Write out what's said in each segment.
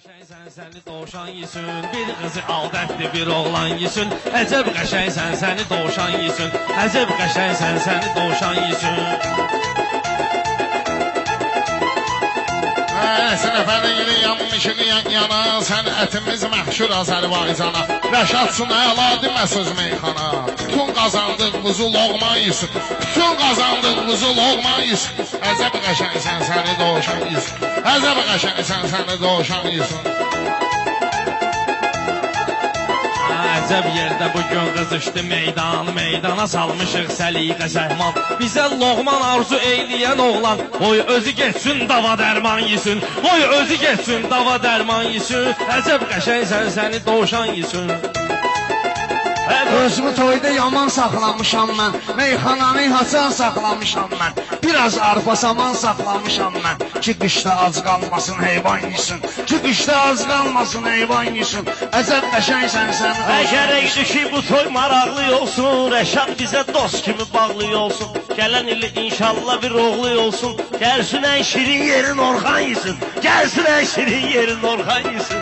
Qəşəngsən səni dovşan yesin, bir qızı aldətdi bir oğlan yesin. Əcəb qəşəngsən səni dovşan yesin, əcəb qəşəngsən səni dovşan yesin. Sən əfərin yeri yanmışıq yana, sən ətimiz məhşur Azərbaycana. Rəşadsın əla demə söz meyxana, bütün qazandığımızı loğma yesin, bütün qazandığımızı loğma yesin. Əcəb qəşəngsən səni dovşan yesin, əcəb qəşəngsən səni dovşan yesin. Əcəb yerdə bugün qızışdı meydana salmışıq səliqə zəhman. Bizə loğman arzu eyləyən oğlan, oy özü getsin dava dərman yesin, oy özü getsin dava dərman yesin. Əcəb qəşəngsən səni dovşan yesin. Özümü toyda yaman saxlamışam mən, meyxananı haçan saxlamışam mən, biraz arpa saman saxlamışam mən, ki qışda ac qalmasın heyvan yesin, ki qışda ac qalmasın heyvan yesin. Əcəb qəşəngsən sən. Gərəkdir ki bu toy maraqlı olsun, Rəşad bizə dost kimi bağlı olsun. Gələn ili inşallah bir oğlu olsun, gəlsin ən şirin yerin Orxan yesin, gəlsin ən şirin yerin Orxan yesin.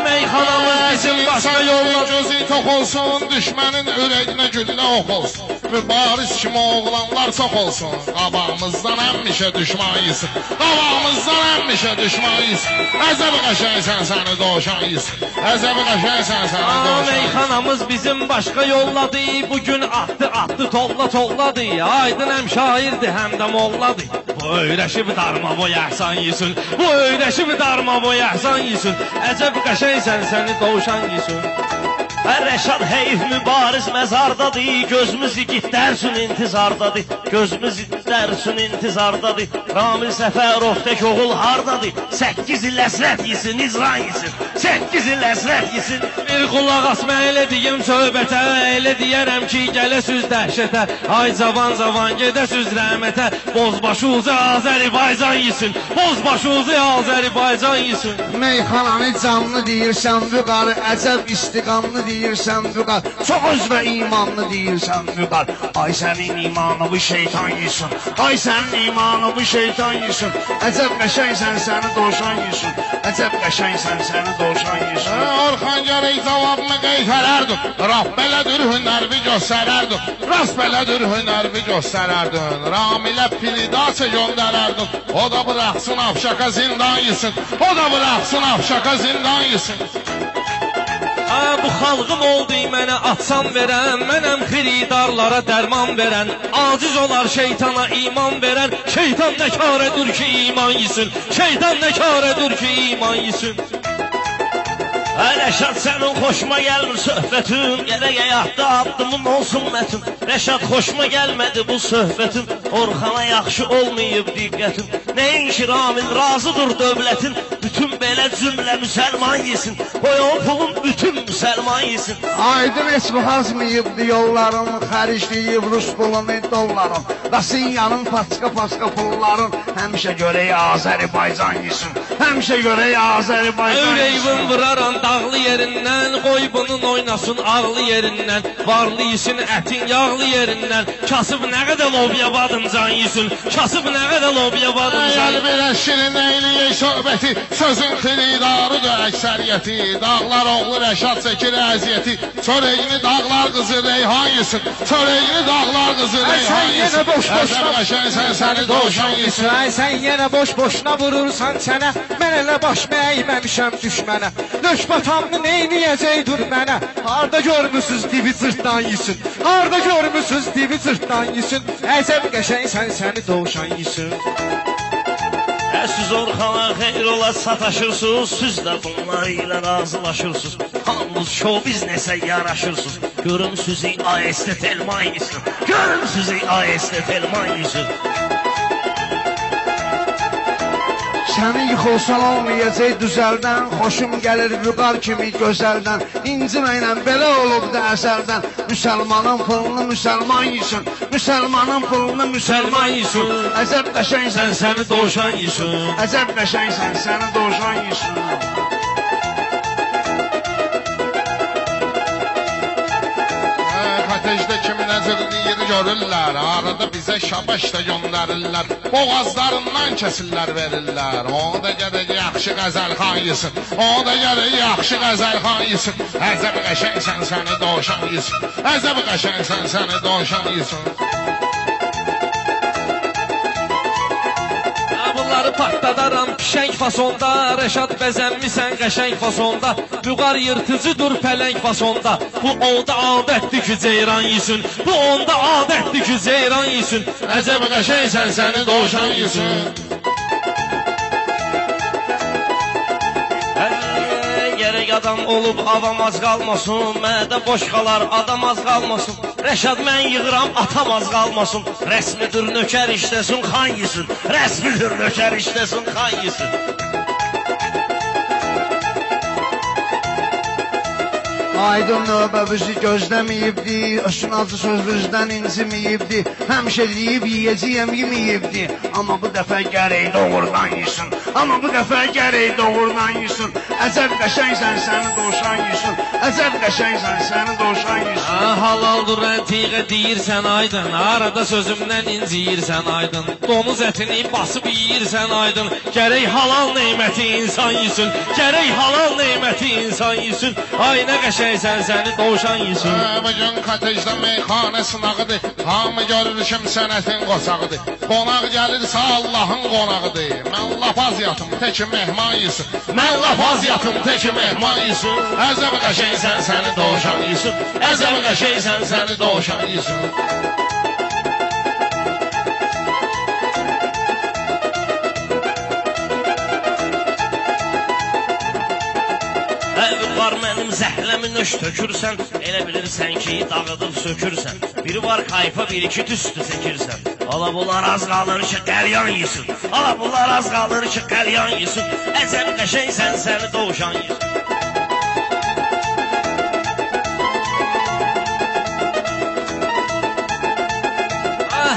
Meyxanamız bizim başqa yolla gözü tox olsun, düşmənin ürəyinə güllə ox olsun. Mübariz kimi oğlanlar çox olsun, qabağımızdan həmişə düşman yesin, qabağımızdan həmişə düşman yesin. Əcəb qəşəngsən səni dovşan yesin, əcəb qəşəngsən səni dovşan yesin. Meyxanamız bizim başqa yolladı, bugün atdı tolladı. Aydın həm şairdir, həm də molladı. Bu öyrəşib darma boy əhsan yesin, bu öyrəşib darma boy əhsan yesin. Əcəb qəşəngsən səni dovşan yesin. Rəşad heyf mübariz məzardadır, gözümüz igidlərsin intizardadır, gözümüz igidlərsin intizardadır. Ramil Səfərov tək oğul hardadır, 8 il əsrət yesin, icran yesin, 8 il əsrət yesin. Bir qulaq asma elə deyim söhbətə, elə deyərəm ki gələsiz dəhşətə. Ay cavan gedəsiz rəhmətə, bozbaşuzu Azərbaycan yesin, bozbaşuzu Azərbaycan yesin. Meyxananı canlı deyirsən vüqarı, əcəb istiqamlı deyirsən vüqar, çox öz və imanlı deyirsən vüqar. Ay sənin imanı bu şeytan yesin, ay sənin imanı bu şeytan yesin. Əcəb qəşəngsən səni dovşan yesin, əcəb qəşəngsən səni dovşan yesin. Orxan gərək cavabımı qeytərərdin, Rab belədir hünərvi göstərərdin, rast belədir hünərvi göstərərdin. Ramilə piridaça göndərərdin, o da bıraxsın afşaka zindan yesin, o da bıraxsın afşaka zindan yesin. Bu xalqım oldu mənə atsan verən, mənəm xiridarlara dərman verən. Aciz olar şeytana iman verən, şeytan nə kar edir ki iman yesin, şeytan nə kar edir ki iman yesin. Rəşad sənin xoşuma gəlmir söhbətin, gərək həyatda addımın olsun mətin. Rəşad xoşuma gəlmədi bu söhbətin, Orxana yaxşı olmayıb diqqətin. Nəinki Ramil razıdır dövlətin, bütün belə cümlə müsəlman yesin, qoyun pulun bütün müsəlman yesin. Aydın heç bu hazmayıbdı yolların, xəricləyib Rus pulunu dolların, Rasiyanın paçka pulların, həmişə görək Azərbaycan yesin, həmişə görək Azərbaycan yesin. Ürəyivin vıraran dağlı yerindən, qoy bunun oynasın ağlı yerindən, varlı yesin ətin yağlı yerindən, kasıb nə qədər lobya badıncan yesin, kasıb nə qədər lobya badıncan. Əgər belə şirin eyləyək söhbəti, sözün xiridarıdır əksəriyyəti, dağlar oğlu Rəşad çəkir əziyyəti, çörəyini dağlar qızı Reyhan yesin, çörəyini dağlar qızı Reyhan yesin. Əcəb qəşəngsən səni dovşan yesin. Sən yenə boş-boşuna vurursan çənə, mən elə başımı əyməmişəm düşmənə. Nöşbatamını neyniyəcək dur mənə, harda görmüsüz divi cırtdan yesin, harda görmüsüz divi cırtdan yesin. Əcəb qəşəngsən səni dovşan yesin. Siz Orxana xeyr ola sataşırsınız, siz də bunlar ilə razılaşırsınız. Hamınız şov biznesə yaraşırsınız, görüm sizi AST Telman yesin, görüm sizi AST Telman yesin. Səni yıxılsan olmayacaq düzəldən, xoşum gəlir vüqar kimi gözəldən, inciməklə belə olubdu əsərdən. Müsəlmanın pulunu müsəlman yesin, müsəlmanın pulunu müsəlman yesin. Əcəb qəşəngsən Səni dovşan yesin. əcəb qəşəngsən səni dovşan yesin. Kotejdə kiminə Nəzirliyir görürlər, arada bizə şabaş da göndərirlər. Boğazlarından kəsirlər verirlər. O da gərək yaxşı qəzəl xayısın, o da gərək yaxşı qəzəl xayısın. Əzəb qəşəngsən səni doğuşan yesin, əzəb qəşəngsən səni doğuşan yesin. Bunları patladaram pişenk fasonda, Reşat bəzənmisən qəşəng fasonda, Vüqar yırtıcıdır pələng fasonda. Bu onda adətdir ki ceyran yesin, bu onda adətdir ki ceyran yesin. Əcəb qəşəngsən səni doğuşan yesin. Gerek adam olub avam az qalmasın, mənə də boş qalar adam az qalmasın. Rəşad mən yığıram atam az qalmasın. Rəsmidir nökər işləsin xan yesin, rəsmidir nökər işləsin xan yesin. Aydın növbə bizi gözləməyibdi, Ösün acı söz bizdən inciməyibdi, həmişə deyib yiyəcəyəm yeməyibdi. Amma bu dəfə gərək doğrudan yesin, amma bu dəfə gərək doğrudan yesin. Əcəb qəşəngsən səni doğuşan yesin, əcəb qəşəngsən səni doğuşan yesin. Halaldır əntiqə deyirsən aydın, arada sözümdən inciyirsən aydın. Donuz ətini basıb yiyirsən aydın, gərək halal neyməti insan yesin, gərək halal neyməti insan yesin. Ay nə qəşəngsən səni doğuşan yesin. Bugün kotejdə meyxanə sınağıdır, hamı görür kim sənətin qosağıdır. Qonaq gəlirsə Allahın qonağıdır. Mən lap az yatım, təki mehman yesin, mən lap az yatım, təki mehman yesin. Əzəb qəşəngsən səni doğuşan yesin, əzəb qəşəngsən səni doğuşan yesin. Var mənim zəhləmi nöş tökürsən, elə bilirsən ki dağıdıb sökürsən. Biri var kayfa, bir iki tüstü çəkirsən. Ala bunlar az qalır ki qəlyan yesin, ala bunlar az qalır ki qəlyan yesin. Əcəb qəşəngsən səni doğuşan yesin.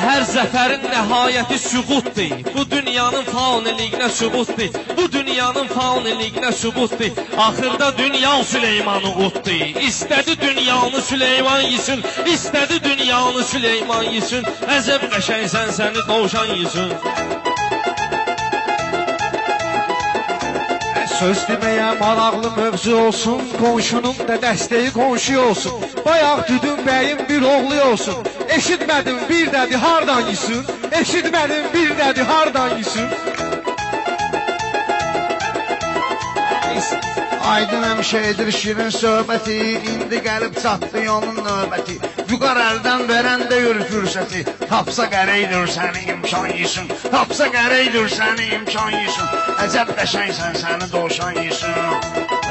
Hər zəfərin nəhayəti süqutdur, bu dünyanın fauniliyinə sübutdur, bu dünyanın fauniliyinə sübutdur. Axırda dünya Süleymanı qutdur, istədi dünyanı Süleyman yesin, istədi dünyanı Süleyman yesin. Əcəb qəşəngsən səni doğuşan yesin. Söz deməyə maraqlı mövzu olsun, qonşunun da dəstəyi qonşu olsun. Bayaq düdün bəyim bir oğlu olsun. Eşitmədim bir dədi hardan yesin, eşitmədim bir dədi hardan yesin. Aydın həmişə edir şirin söhbəti, indi gəlib çatdı onun növbəti. Vüqar əldən verən deyir fürsəti, tapsa qərəkdir səni imkan yesin, tapsa qərəkdir səni imkan yesin. Əcəb qəşəngsən səni doğuşan yesin.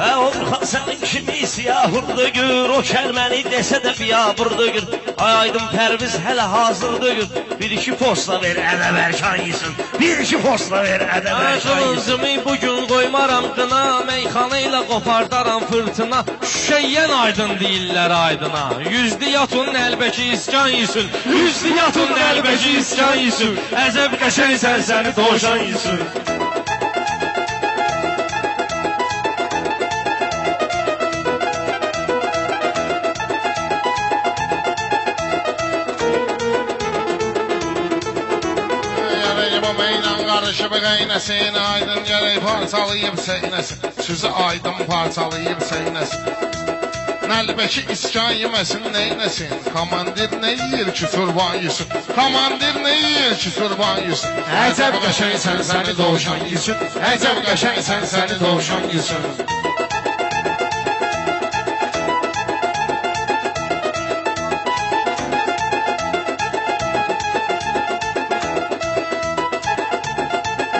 Orxan sənin kimi siyahırdı gör, o kəlməni desə də biabırdı gör. Aydın Pərviz hələ hazırdı gör, bir iki posta ver ədəb ərkan yesin, bir iki posta ver ədəb ərkan yesin. Qılıncımı bugün qoymaram qına, meyxana ilə qopardaram fırtına. Şüşəyyən aydın deyirlər aydına, yüzdü yatın əlbəki iskan yesin, yüzdü yatın əlbəki iskan yesin. Əcəb qəşəngsən səni doğuşan yesin. Qarışıb qeynəsin, aydın gələk parçalayıb seynəsin, sözü aydın parçalayıb seynəsin. Nəlbəki iskan yeməsin, neynəsin, komandir nə yiyir ki surban yesin, komandir nə yiyir ki surban yesin. Əcəb qəşəngsən səni doğuşan yesin, əcəb qəşəngsən səni doğuşan yesin.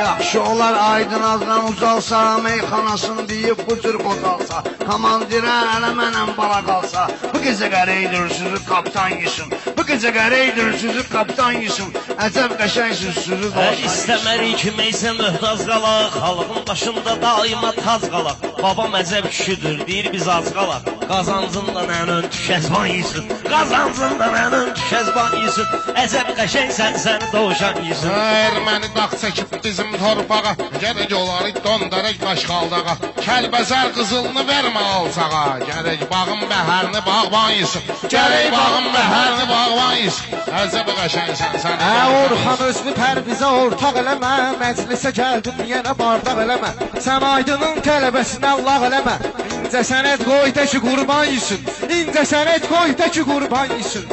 Yaxşı olar aydın azdan uzalsa, meyxanasını deyib bu cür qozalsa, komandirə ələ mənəm bala qalsa, bu gecə qərəkdir sizi kaptan yesin, bu gecə qərəkdir sizi kaptan yesin. Əcəb qəşəngsiz sizi doğuşan yesin. İstəmərik ki meysə möhtaz qalaq, xalqın başında daima taz qalaq. Babam əcəb kişidir, deyir biz az qalaq. Qazancında nənün düşəzban yesin. Qazancında nənün düşəzban yesin. Əcəb qəşəngsən səni dovşan yesin. Erməni dağ çəkib bizim torpağa, gərək oları döndərək Qaşqaldağa. Kəlbəzər qızılını vermə alçağa, gərək bağın bəhərini bağban yesin. Gərək bağın bəhərini bağban yesin. Əcəb qəşəngsən səni. Orxan özünü Pərvizə ortaq eləmə, məclisə gəldin yenə bardaq eləmə. Sən Aydının tələbəsinə Allah eləmə. İncə sənət qoy təki qurban yesin. İncə sənət qoy təki qurban yesin.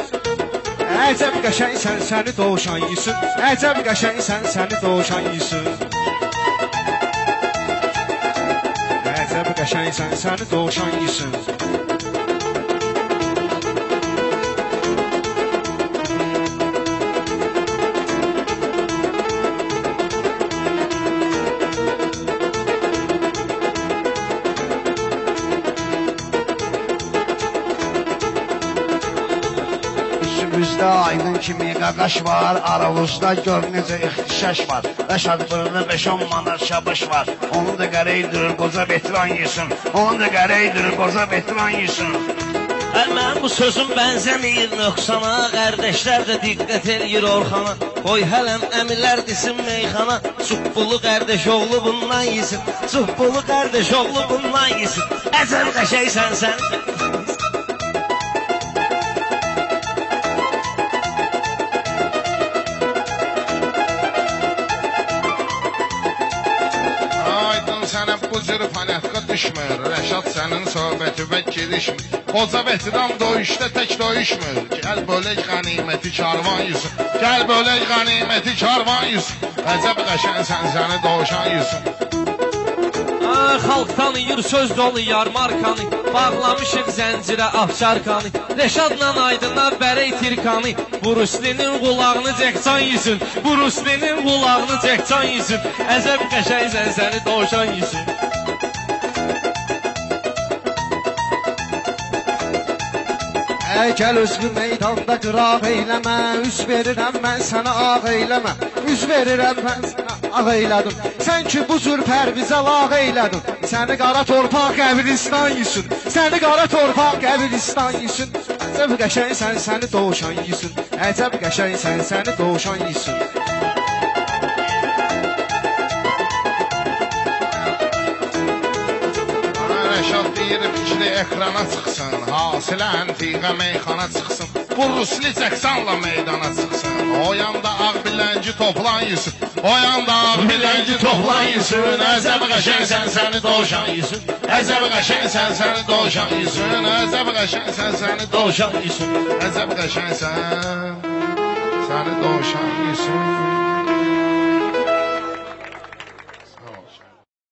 Əcəb qəşəngsən səni dovşan yesin. Əcəb qəşəngsən səni dovşan yesin. Əcəb qəşəngsən səni dovşan yesin. Üstümüzdə aydın kimi qaqaş var, aravuzda gör necə ixtişaş var. Rəşad bırını 5-10 manat şabış var. Onu da qəreydirir qoca veteran yesin. Onu da qəreydirir qoca veteran yesin. Mənim bu sözüm bənzəmir nöqsana. Qardeşlər də diqqət eləyir Orxana. Qoy hələm əmilər desin meyxana. Subbulu qardeş oğlu bundan yesin. Subbulu qardeş oğlu bundan yesin. Əcəb qəşəngsən sən. Sənə bu cür fanatqa düşmür. Rəşad sənin söhbəti və girişmir. Qoca veteran döyüşdə tək döyüşmür. Gəl bölək qəniməti karvan yüzün. Gəl bölək qəniməti karvan yüzün. Əcəb qəşəngsən səni dovşan yüzün. Xalq tanıyır söz dolu yarmarkanı. Bağlamışıq zəncirə afşarkanı. Rəşadla Aydına bərək tirkanı. Bruslinin qulağını cəkcan yesin. Bruslinin qulağını cəkcan yesin. Əcəb qəşəngsən səni dovşan yesin. Gəl özünü meydanda qıraq eyləmə. Üz verirəm mən sənə ağ eyləmə. Üz verirəm mən sənə ağ eylədim. Sən ki bu cür Pərvizə lağ eylədin. Səni qara torpaq qəbristan yesin. Səni qara torpaq qəbristan yesin. Əcəb qəşəngsən səni dovşan yesin. Əcəb qəşəngsən səni dovşan yesin. Rəşad deyir fikri ekrana çıxsın. Hasilə əntiqə meyxana çıxsın. Bu Rusli Cəksanla meydana çıxsın. O yanda ağ bilənci toplan yesin. O yanda ağ bilənci toplan yesin. Əcəb qəşəngsən səni dovşan yesin. Əcəb qəşəngsən səni dovşan yesin. Əcəb qəşəngsən səni dovşan yesin. Əcəb qəşəngsən səni dovşan yesin.